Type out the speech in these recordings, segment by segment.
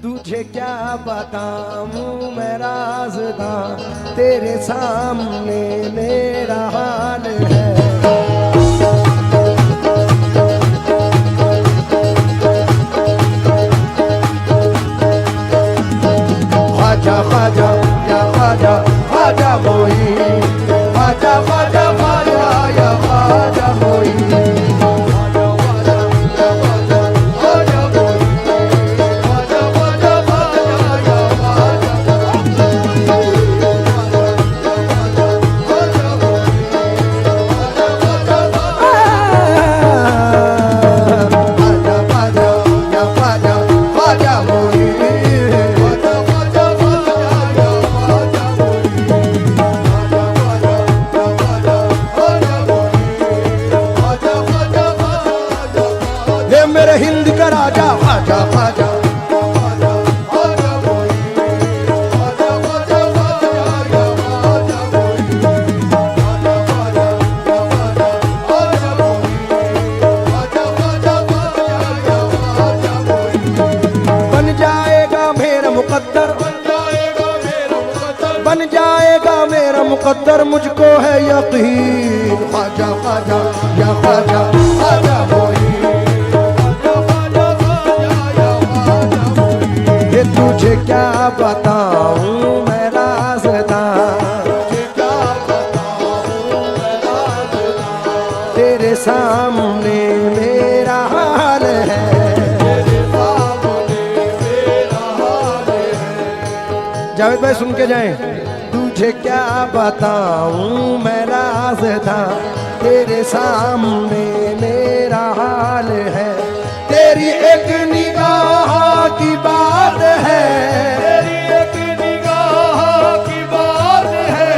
तुझे क्या बताऊं मैं राज़दां, तेरे सामने मेरा हाल है। ख्वाजा ख्वाजा या ख्वाजा ख्वाजा मोही, ख्वाजा ख्वाजा ख्वाजा या ख्वाजा मोही। मेरे हिंद का राजा ख्वाजा ख्वाजा, बन जाएगा मेरा मुकद्दर, बन जाएगा मेरा मुकद्दर, मुझको है यकीन। ख्वाजा ख्वाजा या ख्वाजा ख्वाजा मोही, तुझे क्या बताऊं मैं राज़दां, तेरे सामने मेरा हाल है। जावेद भाई सुन के जाएं। तुझे क्या बताऊं मैं राज़दां, तेरे सामने मेरा हाल है। तेरी एक निगाह की बात है, तेरी एक निगाह की बात है,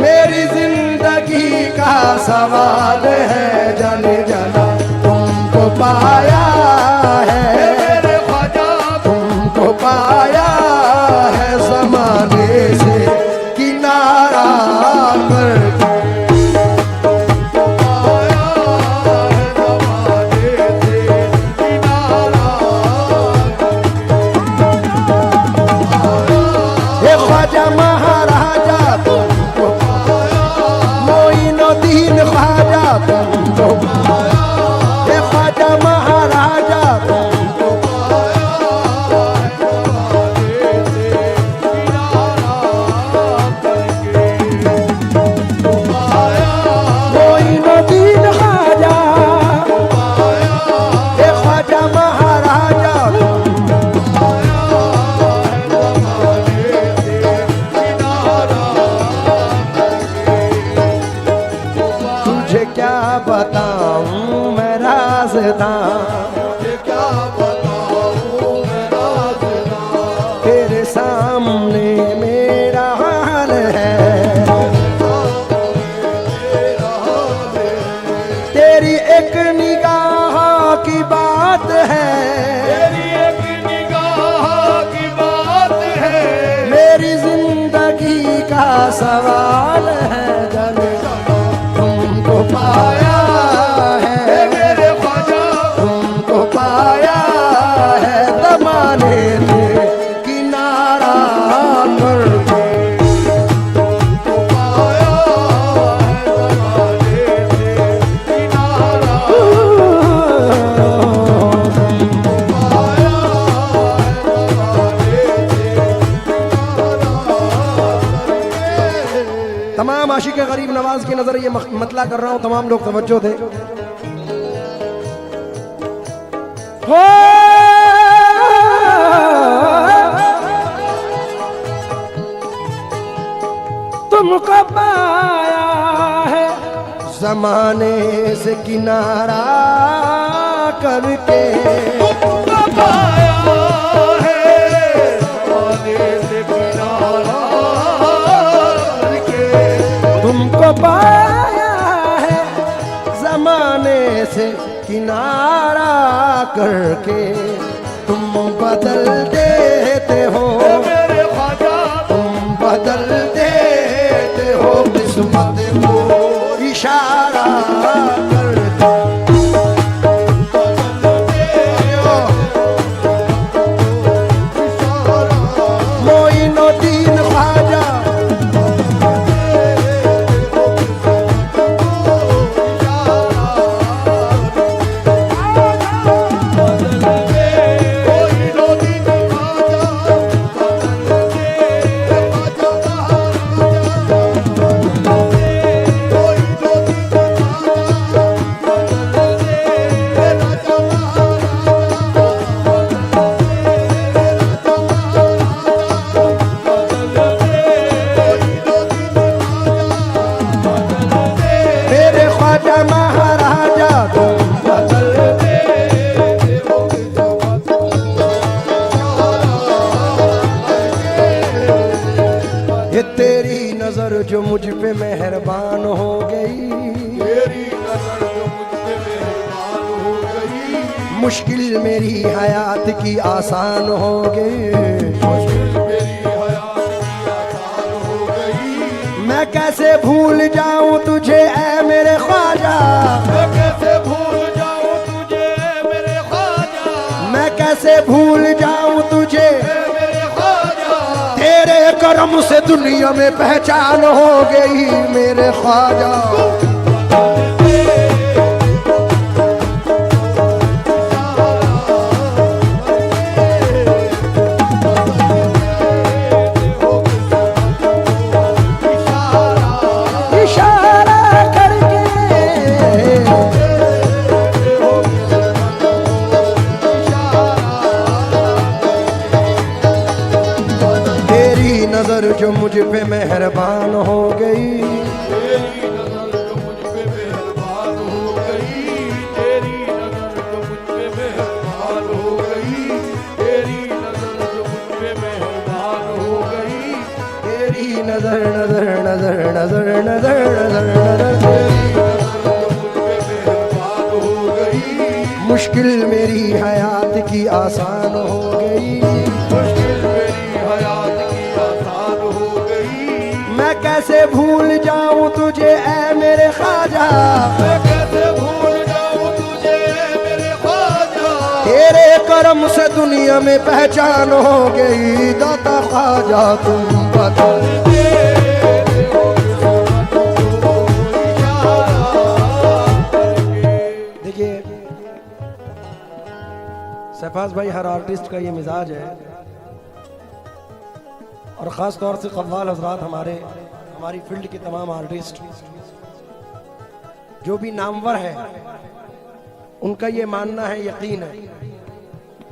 मेरी जिंदगी का सवाल है। जाने जाना तुमको पाया है मेरे ख्वाजा, तुमको पाया है ज़माने से किनारा करके। ख्वाजा महाराजा तुमको पाया, मोइनुद्दीन ख्वाजा तुमको पाया, हे ख्वाजा महाराजा तुमको पाया, मोइनुद्दीन ख्वाजा, हे ख्वाजा महाराजा क्या बताऊं मैं राज़दां, क्या बताऊं मैं राज़दां, तेरे सामने मेरा हाल है। तेरी एक निगाह की बात है, तेरी एक निगाह की बात है, मेरी जिंदगी का सवाल है। जाने तुमको पाया है मेरे ख्वाजा, तुमको पाया है ज़माने से किनारा करके। तुमको पाया है ज़माने से किनारा, तुमको पाया है ज़माने से किनारा। तमाम आशिक गरीब नवाज की नजर ये मतला कर रहा हूं, तमाम लोग तवज्जो दे। तुमको पाया है ज़माने से किनारा करके, तुमको पाया है ज़माने से किनारा करके, तुमको पाया है ज़माने से किनारा करके। तुम बदल देते हो मेरे ख्वाजा, तुम बदल देते हो किस्मत को इशारा करके। जो मुझ पे मेहरबान हो गई, तेरी नजर जो मुझ पे मेहरबान हो गई, मुश्किल मेरी हयात की आसान हो गई। मुश्किल मेरी हयात की आसान हो गई। मैं कैसे भूल जाऊं तुझे ऐ मेरे ख्वाजा, मैं कैसे भूल जाऊं तुझे मेरे ख्वाजा, मैं कैसे भूल जाऊं तुझे, मेरे ख्वाजा। तेरे करम से दुनिया में पहचान हो गई मेरे ख्वाजा। नजर जो मुझ पे मेहरबान हो गई, तेरी नजर जो मुझ पे मेहरबान हो गई, तेरी नजर जो मुझ पे मेहरबान हो गई, तेरी नजर जो मुझ पे मेहरबान हो गई, तेरी नजर नजर नजर नजर नजर नजर नजर, तेरी नजर जो मुझ पे मेहरबान हो गई, मुश्किल मेरी हयात की आसान हो गई। मुश्किल मेरी हयात की आसान हो गई। मैं कैसे भूल जाऊं तुझे ऐ मेरे ख्वाजा, मैं कैसे भूल जाऊं तुझे मेरे ख्वाजा, तेरे करम से दुनिया में पहचान हो गई। दाता ख्वाजा तुम बता, देखिए शहबाज भाई, हर आर्टिस्ट का ये मिजाज है, और ख़ास तौर से कव्वाल हजरात, हमारी फील्ड के तमाम आर्टिस्ट जो भी नामवर है, उनका ये मानना है, यकीन है।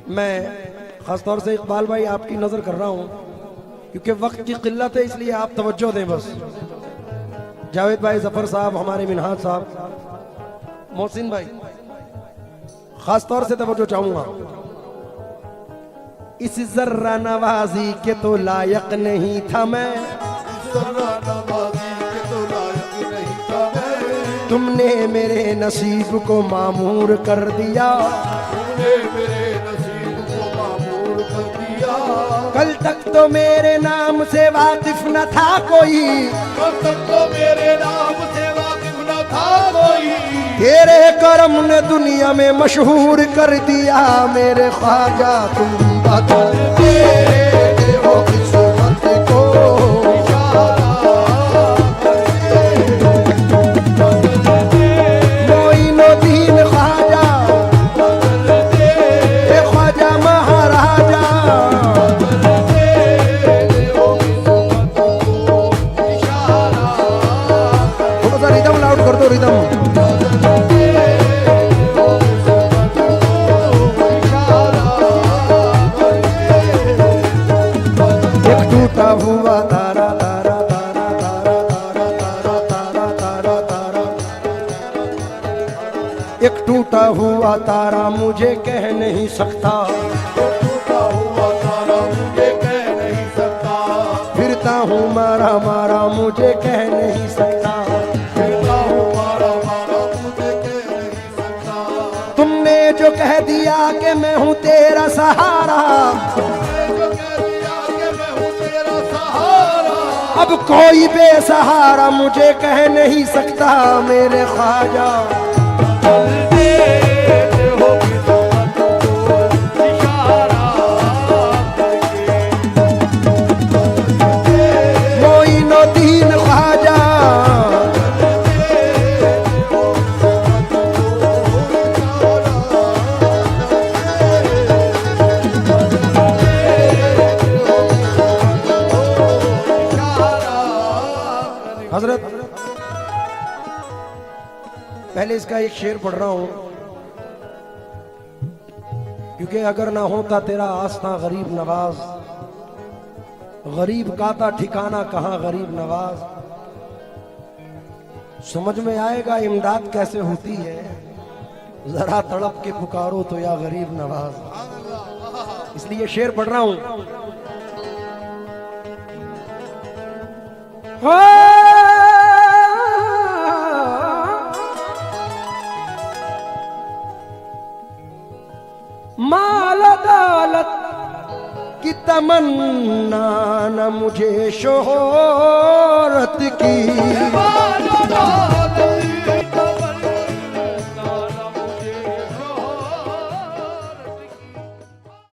मैं ख़ास तौर से इकबाल भाई आपकी नज़र कर रहा हूँ, क्योंकि वक्त की किल्लत है, इसलिए आप तवज्जो दें बस। जावेद भाई, जफ़र साहब, हमारे मिनहाज साहब, मोहसिन भाई, ख़ास तौर से तवज्जो चाहूँगा। इस जर्रा नवाजी के तो लायक नहीं था मैं, जर्रा नवाजी के तो लायक नहीं था मैं, तुमने मेरे नसीब को मामूर कर दिया, तुमने मेरे नसीब को मामूर कर दिया। कल तक तो मेरे नाम से वाकिफ न था कोई, कल तक तो मेरे नाम से वाकिफ न था कोई, तेरे करम ने दुनिया में मशहूर कर दिया मेरे ख्वाजा तुम बता। तेरे हो किस्मत को मोइनुद्दीन ख्वाजा, ए ख्वाजा महाराजा, थोड़ा सा रिदम लाउड कर दो, रिदम। टूटा हुआ तारा तारा तारा तारा तारा तारा तारा तारा, एक टूटा हुआ तारा मुझे कह नहीं सकता, टूटा हुआ तारा मुझे कह नहीं सकता, फिरता हूँ मारा मारा मुझे कह नहीं सकता, फिरता हूँ मारा मारा मुझे कह नहीं सकता। तुमने जो कह दिया कि मैं हूँ तेरा सहारा, अब कोई बेसहारा मुझे कह नहीं सकता मेरे ख्वाजा। मोइनुद्दीन ख्वाजा, हजरत पहले इसका एक शेर पढ़ रहा हूं, क्योंकि अगर ना होता तेरा आस्था गरीब नवाज, गरीब का था ठिकाना कहां गरीब नवाज, समझ में आएगा इमदाद कैसे होती है, जरा तड़प के पुकारो तो या गरीब नवाज। इसलिए शेर पढ़ रहा हूं। माल दौलत की तमन्ना न मुझे शोहरत की,